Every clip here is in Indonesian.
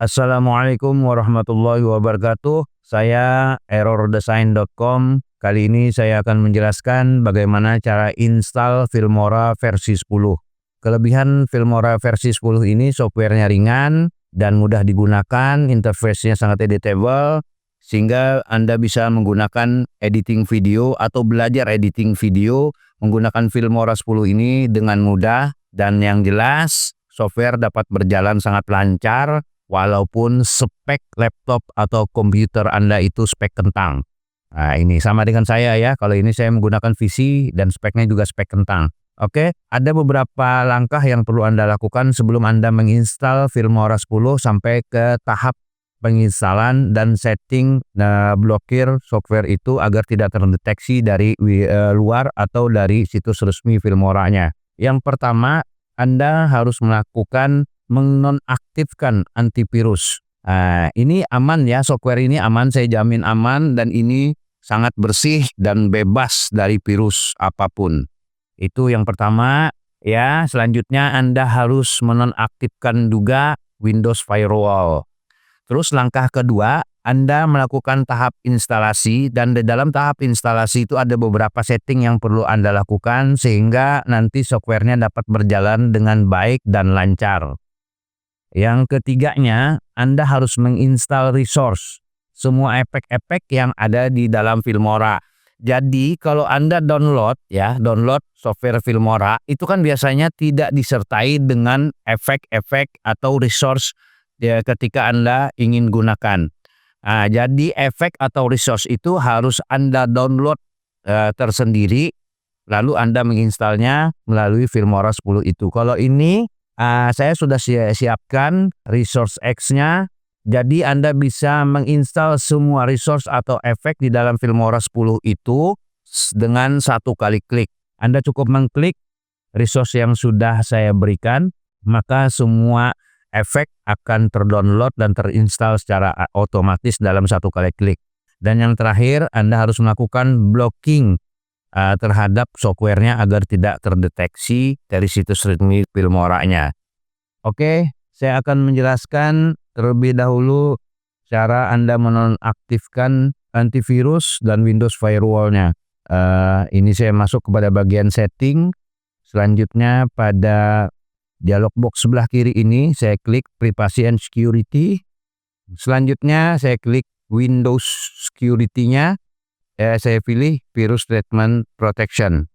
Assalamualaikum warahmatullahi wabarakatuh. Saya errordesign.com. Kali ini saya akan menjelaskan bagaimana cara install Filmora versi 10. Kelebihan Filmora versi 10 ini softwarenya ringan dan mudah digunakan, interface-nya sangat editable, sehingga Anda bisa menggunakan editing video atau belajar editing video menggunakan Filmora 10 ini dengan mudah, dan yang jelas software dapat berjalan sangat lancar walaupun spek laptop atau komputer Anda itu spek kentang. Nah, ini sama dengan saya ya. Kalau ini saya menggunakan PC dan speknya juga spek kentang. Oke, ada beberapa langkah yang perlu Anda lakukan sebelum Anda menginstal Filmora 10 sampai ke tahap penginstalan dan setting blokir software itu agar tidak terdeteksi dari luar atau dari situs resmi Filmoranya. Yang pertama, Anda harus melakukan menonaktifkan antivirus. Nah, ini aman ya, software ini aman, saya jamin aman, dan ini sangat bersih dan bebas dari virus apapun. Itu yang pertama ya. Selanjutnya Anda harus menonaktifkan juga Windows Firewall. Terus langkah kedua, Anda melakukan tahap instalasi, dan di dalam tahap instalasi itu ada beberapa setting yang perlu Anda lakukan sehingga nanti softwarenya dapat berjalan dengan baik dan lancar. Yang ketiganya, Anda harus menginstal resource, semua efek-efek yang ada di dalam Filmora. Jadi kalau Anda download software Filmora, itu kan biasanya tidak disertai dengan efek-efek atau resource ya, ketika Anda ingin gunakan. Nah, jadi efek atau resource itu harus Anda download tersendiri, lalu Anda menginstalnya melalui Filmora 10 itu. Kalau ini saya sudah siapkan resource X-nya, jadi Anda bisa menginstal semua resource atau efek di dalam Filmora 10 itu dengan satu kali klik. Anda cukup mengklik resource yang sudah saya berikan, maka semua efek akan terdownload dan terinstall secara otomatis dalam satu kali klik. Dan yang terakhir, Anda harus melakukan blocking terhadap softwarenya agar tidak terdeteksi dari situs resmi Filmoranya. Oke, saya akan menjelaskan terlebih dahulu cara Anda menonaktifkan antivirus dan Windows Firewall-nya. Ini saya masuk kepada bagian setting. Selanjutnya pada dialog box sebelah kiri ini saya klik Privacy and Security. Selanjutnya saya klik Windows Security-nya. Saya pilih Virus Treatment Protection.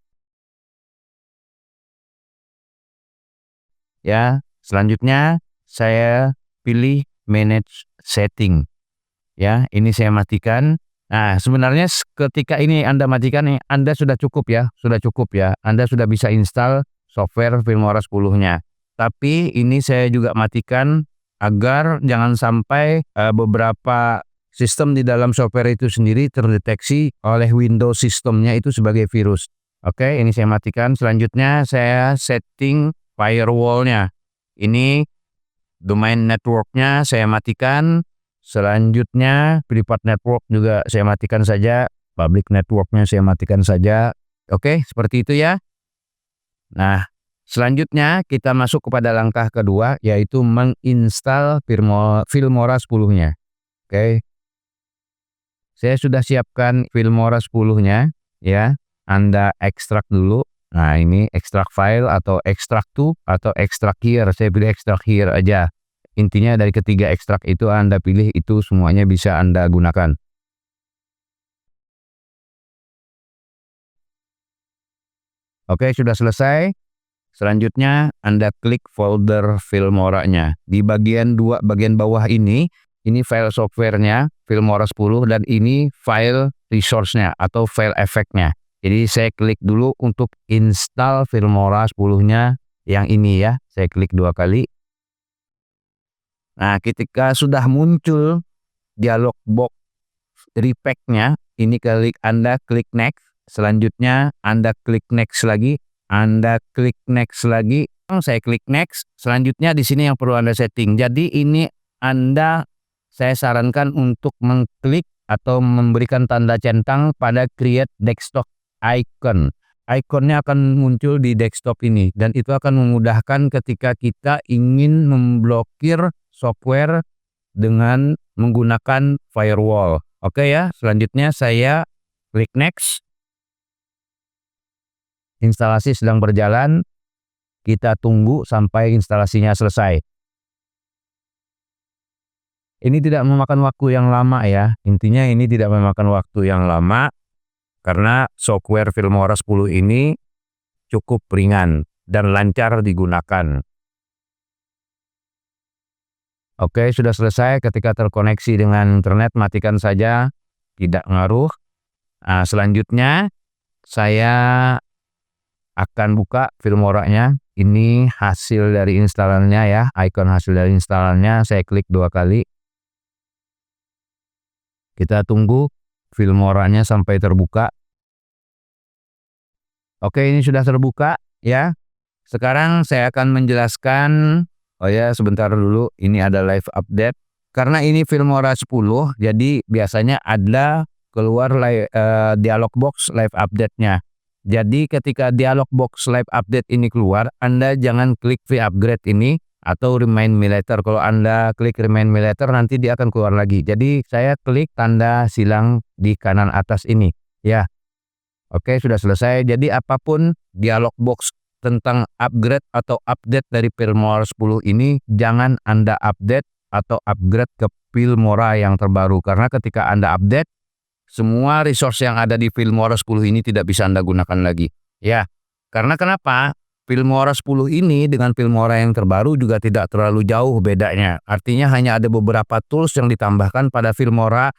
Ya, selanjutnya saya pilih Manage Setting. Ya, ini saya matikan. Nah, sebenarnya ketika ini Anda matikan, Anda sudah cukup ya, Anda sudah bisa install software Filmora 10-nya. Tapi ini saya juga matikan agar jangan sampai beberapa sistem di dalam software itu sendiri terdeteksi oleh Windows sistemnya itu sebagai virus. Oke, ini saya matikan. Selanjutnya saya setting firewall-nya. Ini domain network-nya saya matikan. Selanjutnya private network juga saya matikan saja. Public network-nya saya matikan saja. Oke, seperti itu ya. Nah, selanjutnya kita masuk kepada langkah kedua, yaitu menginstal Filmora 10-nya. Oke. Saya sudah siapkan Filmora 10-nya ya. Anda ekstrak dulu. Nah, ini ekstrak file atau ekstrak to atau ekstrak here. Saya pilih ekstrak here aja. Intinya dari ketiga ekstrak itu Anda pilih, itu semuanya bisa Anda gunakan. Oke, sudah selesai. Selanjutnya Anda klik folder Filmoranya. Di bagian bawah ini file softwarenya Filmora 10 dan ini file resource-nya atau file efeknya. Jadi saya klik dulu untuk install Filmora 10-nya yang ini ya. Saya klik 2 kali. Nah, ketika sudah muncul dialog box repack-nya, ini Anda klik next. Selanjutnya Anda klik next lagi. Anda klik next lagi. Saya klik next. Selanjutnya di sini yang perlu Anda setting. Jadi ini saya sarankan untuk mengklik atau memberikan tanda centang pada create desktop icon. Ikonnya akan muncul di desktop ini, dan itu akan memudahkan ketika kita ingin memblokir software dengan menggunakan firewall. Oke ya, selanjutnya saya klik next. Instalasi sedang berjalan, kita tunggu sampai instalasinya selesai. Ini tidak memakan waktu yang lama ya, intinya ini tidak memakan waktu yang lama karena software Filmora 10 ini cukup ringan dan lancar digunakan. Oke, sudah selesai. Ketika terkoneksi dengan internet, matikan saja, tidak ngaruh. Nah, selanjutnya saya akan buka Filmora-nya. Ini hasil dari instalannya ya, icon hasil dari instalannya. Saya klik 2 kali. Kita tunggu Filmora-nya sampai terbuka. Oke, ini sudah terbuka ya. Sekarang saya akan menjelaskan, oh ya sebentar dulu, ini ada live update. Karena ini Filmora 10, jadi biasanya ada keluar dialog box live update-nya. Jadi ketika dialog box live update ini keluar, Anda jangan klik V-upgrade ini atau remind me later. Kalau Anda klik remind me later, nanti dia akan keluar lagi. Jadi saya klik tanda silang di kanan atas ini ya. Oke, sudah selesai. Jadi apapun dialog box tentang upgrade atau update dari Filmora 10 ini, jangan Anda update atau upgrade ke Filmora yang terbaru. Karena ketika Anda update, semua resource yang ada di Filmora 10 ini tidak bisa Anda gunakan lagi. Ya, karena kenapa? Filmora 10 ini dengan Filmora yang terbaru juga tidak terlalu jauh bedanya. Artinya hanya ada beberapa tools yang ditambahkan pada Filmora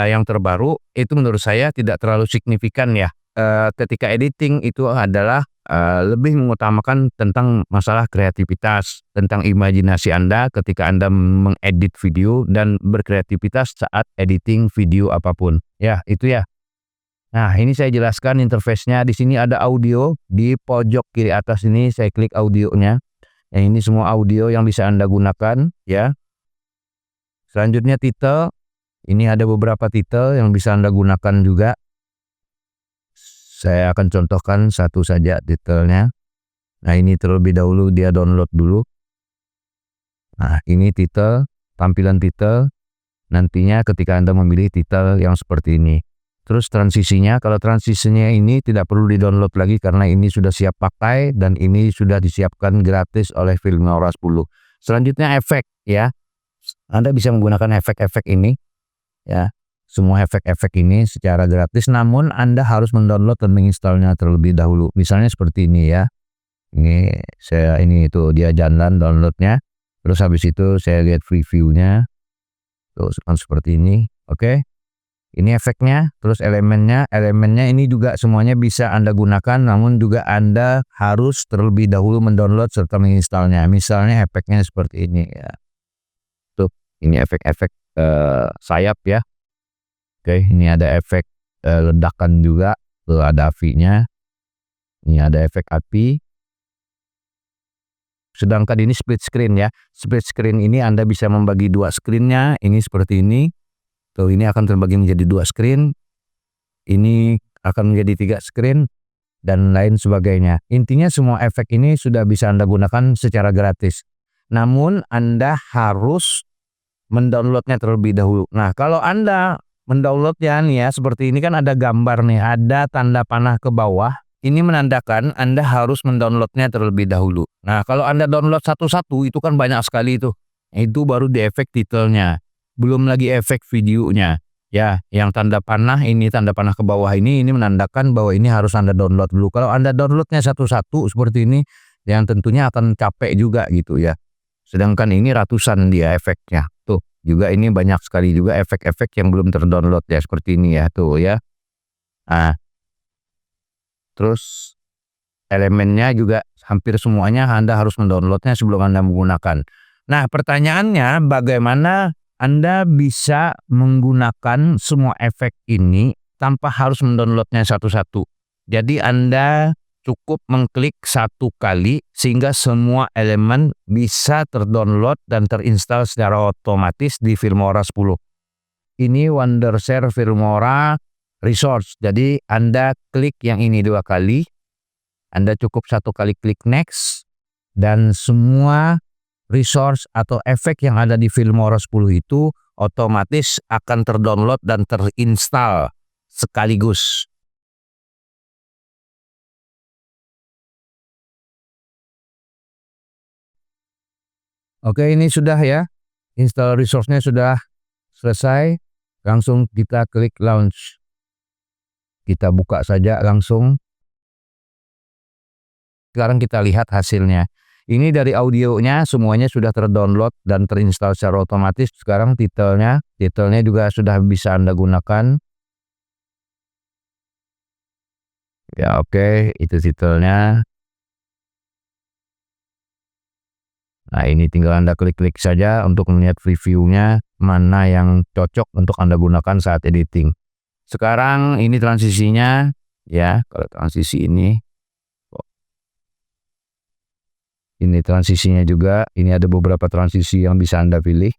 yang terbaru, itu menurut saya tidak terlalu signifikan ya. Ketika editing itu adalah lebih mengutamakan tentang masalah kreativitas, tentang imajinasi Anda ketika Anda mengedit video dan berkreativitas saat editing video apapun. Ya, itu ya. Nah, ini saya jelaskan interface-nya. Di sini ada audio di pojok kiri atas ini, saya klik audionya. Yang ini semua audio yang bisa Anda gunakan ya. Selanjutnya title. Ini ada beberapa titel yang bisa Anda gunakan juga. Saya akan contohkan satu saja titelnya. Nah, ini terlebih dahulu dia download dulu. Nah, ini titel, tampilan titel. Nantinya ketika Anda memilih titel yang seperti ini. Terus transisinya, kalau transisinya ini tidak perlu di-download lagi karena ini sudah siap pakai dan ini sudah disiapkan gratis oleh Filmora 10. Selanjutnya efek ya. Anda bisa menggunakan efek-efek ini. Ya, semua efek-efek ini secara gratis, namun Anda harus mendownload dan menginstalnya terlebih dahulu. Misalnya seperti ini ya. Ini itu dia jalan downloadnya. Terus habis itu saya lihat previewnya. Terus seperti ini. Oke. Ini efeknya, terus elemennya ini juga semuanya bisa Anda gunakan, namun juga Anda harus terlebih dahulu mendownload serta menginstalnya. Misalnya efeknya seperti ini ya. Tuh, ini efek-efek sayap ya. Oke, ini ada efek ledakan juga, tuh ada apinya. Ini ada efek api. Sedangkan ini split screen ya. Split screen ini Anda bisa membagi dua screen-nya, ini seperti ini. Tuh, ini akan terbagi menjadi 2 screen. Ini akan menjadi 3 screen dan lain sebagainya. Intinya semua efek ini sudah bisa Anda gunakan secara gratis. Namun Anda harus mendownloadnya terlebih dahulu. Nah, kalau Anda mendownloadnya nih ya, seperti ini kan ada gambar nih, ada tanda panah ke bawah. Ini menandakan Anda harus mendownloadnya terlebih dahulu. Nah, kalau Anda download satu-satu itu kan banyak sekali itu. Itu baru di efek titelnya. Belum lagi efek videonya. Ya, yang tanda panah ini, tanda panah ke bawah ini menandakan bahwa ini harus Anda download dulu. Kalau Anda downloadnya satu-satu seperti ini, yang tentunya akan capek juga gitu ya. Sedangkan ini ratusan dia efeknya. Tuh, juga ini banyak sekali juga efek-efek yang belum terdownload ya, seperti ini ya, tuh ya. Nah, terus elemennya juga hampir semuanya Anda harus mendownloadnya sebelum Anda menggunakan. Nah, pertanyaannya bagaimana Anda bisa menggunakan semua efek ini tanpa harus mendownloadnya satu-satu. Jadi Anda cukup mengklik satu kali sehingga semua elemen bisa terdownload dan terinstall secara otomatis di Filmora 10. Ini Wondershare Filmora Resource. Jadi Anda klik yang ini 2 kali. Anda cukup 1 kali klik next dan semua resource atau efek yang ada di Filmora 10 itu otomatis akan terdownload dan terinstall sekaligus. Oke, ini sudah ya. Install resource-nya sudah selesai. Langsung kita klik launch. Kita buka saja langsung. Sekarang kita lihat hasilnya. Ini dari audionya semuanya sudah terdownload dan terinstall secara otomatis. Sekarang titelnya juga sudah bisa Anda gunakan. Ya oke, itu titelnya. Nah ini tinggal Anda klik-klik saja untuk melihat previewnya mana yang cocok untuk Anda gunakan saat editing. Sekarang ini transisinya ya, kalau transisi ini transisinya juga, ini ada beberapa transisi yang bisa Anda pilih.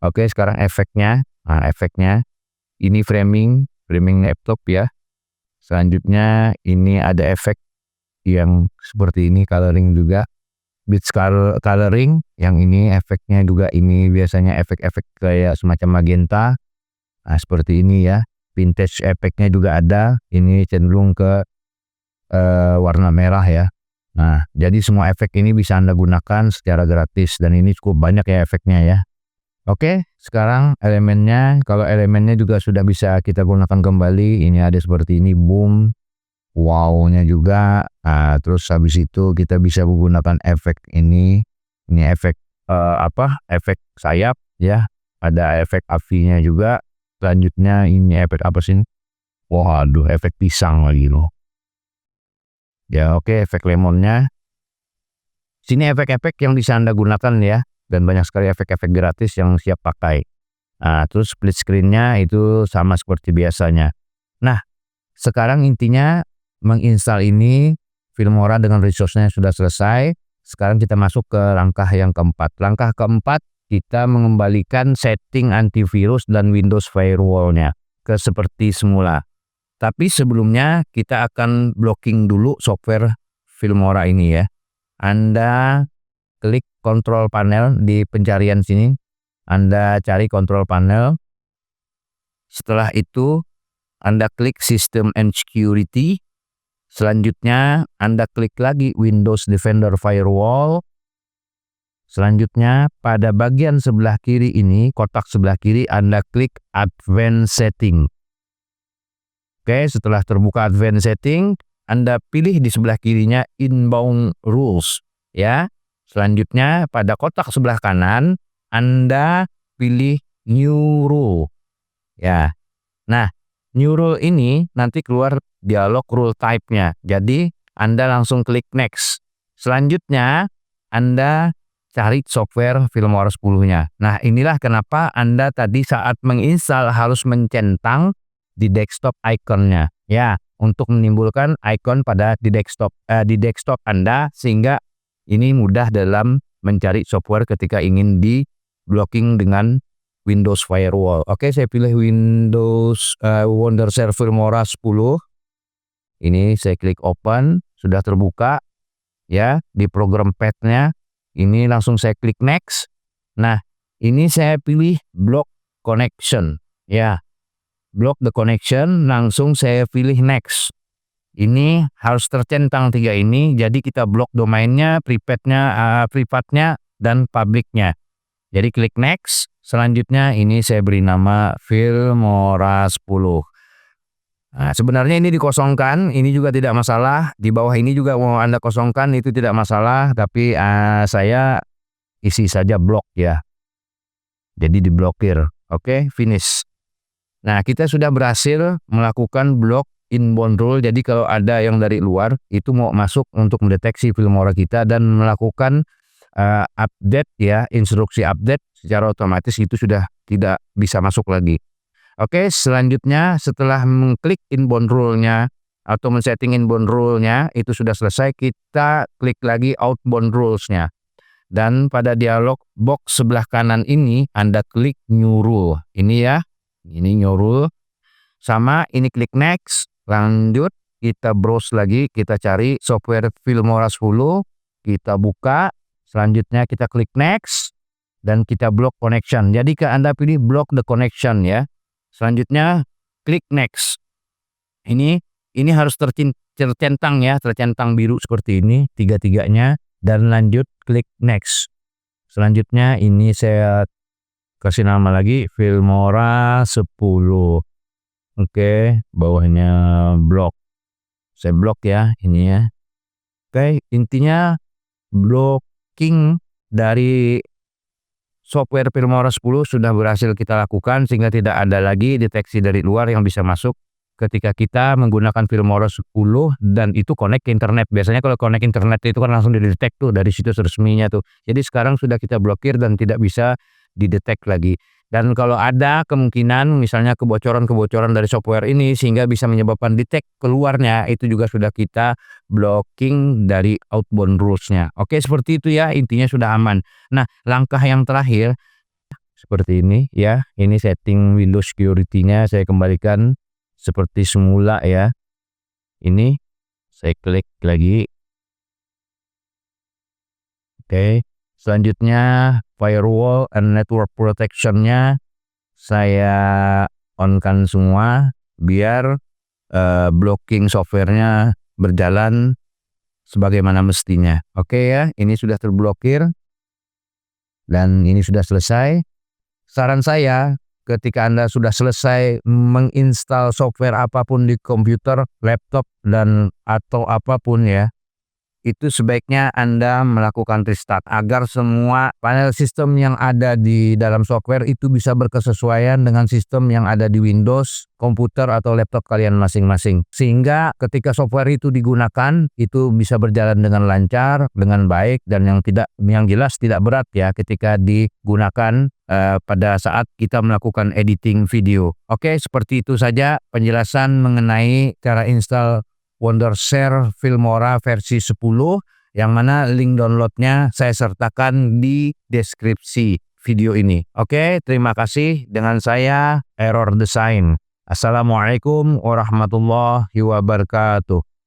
Oke, sekarang efeknya. Nah, efeknya ini framing laptop ya. Selanjutnya ini ada efek yang seperti ini, coloring juga. Beats coloring, yang ini efeknya juga ini biasanya efek-efek kayak semacam magenta. Nah, seperti ini ya. Vintage efeknya juga ada. Ini cenderung ke warna merah ya. Nah, jadi semua efek ini bisa Anda gunakan secara gratis dan ini cukup banyak ya efeknya ya. Oke, sekarang elemennya, kalau elemennya juga sudah bisa kita gunakan kembali. Ini ada seperti ini, boom, wow-nya juga. Nah, terus habis itu kita bisa menggunakan efek ini efek efek sayap ya. Ada efek avinya juga. Selanjutnya ini efek apa sih? Waduh, efek pisang lagi loh. Ya oke, efek lemonnya. Sini efek-efek yang bisa Anda gunakan ya. Dan banyak sekali efek-efek gratis yang siap pakai. Nah, terus split screen-nya itu sama seperti biasanya. Nah, sekarang intinya menginstal ini Filmora dengan resource-nya sudah selesai. Sekarang kita masuk ke langkah yang keempat. Langkah keempat, kita mengembalikan setting antivirus dan Windows Firewall-nya ke seperti semula. Tapi sebelumnya kita akan blocking dulu software Filmora ini ya. Anda klik control panel di pencarian sini. Anda cari control panel. Setelah itu Anda klik System and Security. Selanjutnya Anda klik lagi Windows Defender Firewall. Selanjutnya pada bagian sebelah kiri ini, kotak sebelah kiri, Anda klik Advanced Setting. Oke, setelah terbuka Advanced Setting, Anda pilih di sebelah kirinya Inbound Rules ya. Selanjutnya pada kotak sebelah kanan Anda pilih New Rule ya. Nah, New Rule ini nanti keluar dialog rule type-nya. Jadi Anda langsung klik Next. Selanjutnya Anda cari software Filmora 10-nya. Nah, inilah kenapa Anda tadi saat menginstal harus mencentang di desktop ikonnya ya, untuk menimbulkan icon pada di desktop Anda sehingga ini mudah dalam mencari software ketika ingin di blocking dengan Windows Firewall. Oke, saya pilih Windows Wondershare Filmora 10. Ini saya klik open, sudah terbuka ya di program pad-nya. Ini langsung saya klik next. Nah, ini saya pilih block connection ya. Block the connection, langsung saya pilih next. Ini harus tercentang 3 ini, jadi kita blok domainnya, privatnya, dan publiknya. Jadi klik next, selanjutnya ini saya beri nama Filmora 10. Nah, sebenarnya ini dikosongkan, ini juga tidak masalah. Di bawah ini juga mau Anda kosongkan, itu tidak masalah, tapi saya isi saja blok ya. Jadi diblokir. Oke, finish. Nah, kita sudah berhasil melakukan block inbound rule. Jadi kalau ada yang dari luar itu mau masuk untuk mendeteksi Filmora kita dan melakukan update ya, instruksi update secara otomatis itu sudah tidak bisa masuk lagi. Oke, selanjutnya setelah mengklik inbound rule-nya atau men-setting inbound rule-nya itu sudah selesai, kita klik lagi outbound rules-nya. Dan pada dialog box sebelah kanan ini Anda klik new rule. Ini ya. Ini new rule. Sama ini klik next. Lanjut kita browse lagi, kita cari software Filmora 10. Kita buka. Selanjutnya kita klik next dan kita block connection. Jadi Anda pilih block the connection ya. Selanjutnya klik next. Ini harus tercentang ya, tercentang biru seperti ini tiga-tiganya, dan lanjut klik next. Selanjutnya ini saya kasih nama lagi Filmora 10. Oke, bawahnya block. Saya block ya ini ya. Oke, intinya blocking dari software Filmora 10 sudah berhasil kita lakukan sehingga tidak ada lagi deteksi dari luar yang bisa masuk ketika kita menggunakan Filmora 10 dan itu connect ke internet. Biasanya kalau connect internet itu kan langsung didetek tuh dari situs resminya tuh. Jadi sekarang sudah kita blokir dan tidak bisa didetek lagi. Dan kalau ada kemungkinan misalnya kebocoran-kebocoran dari software ini sehingga bisa menyebabkan detect keluarnya, itu juga sudah kita blocking dari outbound rules-nya. Oke, seperti itu ya, intinya sudah aman. Nah, langkah yang terakhir seperti ini ya. Ini setting Windows security-nya saya kembalikan seperti semula ya. Ini saya klik lagi. Oke. Selanjutnya firewall and network protection-nya saya on-kan semua biar blocking softwarenya berjalan sebagaimana mestinya. Oke ya, ini sudah terblokir dan ini sudah selesai. Saran saya, ketika Anda sudah selesai menginstal software apapun di komputer, laptop, dan atau apapun ya, itu sebaiknya Anda melakukan restart agar semua panel sistem yang ada di dalam software itu bisa berkesesuaian dengan sistem yang ada di Windows, komputer atau laptop kalian masing-masing. Sehingga ketika software itu digunakan, itu bisa berjalan dengan lancar, dengan baik, dan yang jelas tidak berat ya ketika digunakan pada saat kita melakukan editing video. Oke, seperti itu saja penjelasan mengenai cara install Wondershare Filmora versi 10 yang mana link downloadnya saya sertakan di deskripsi video ini. Oke, terima kasih. Dengan saya Error Design. Assalamualaikum warahmatullahi wabarakatuh.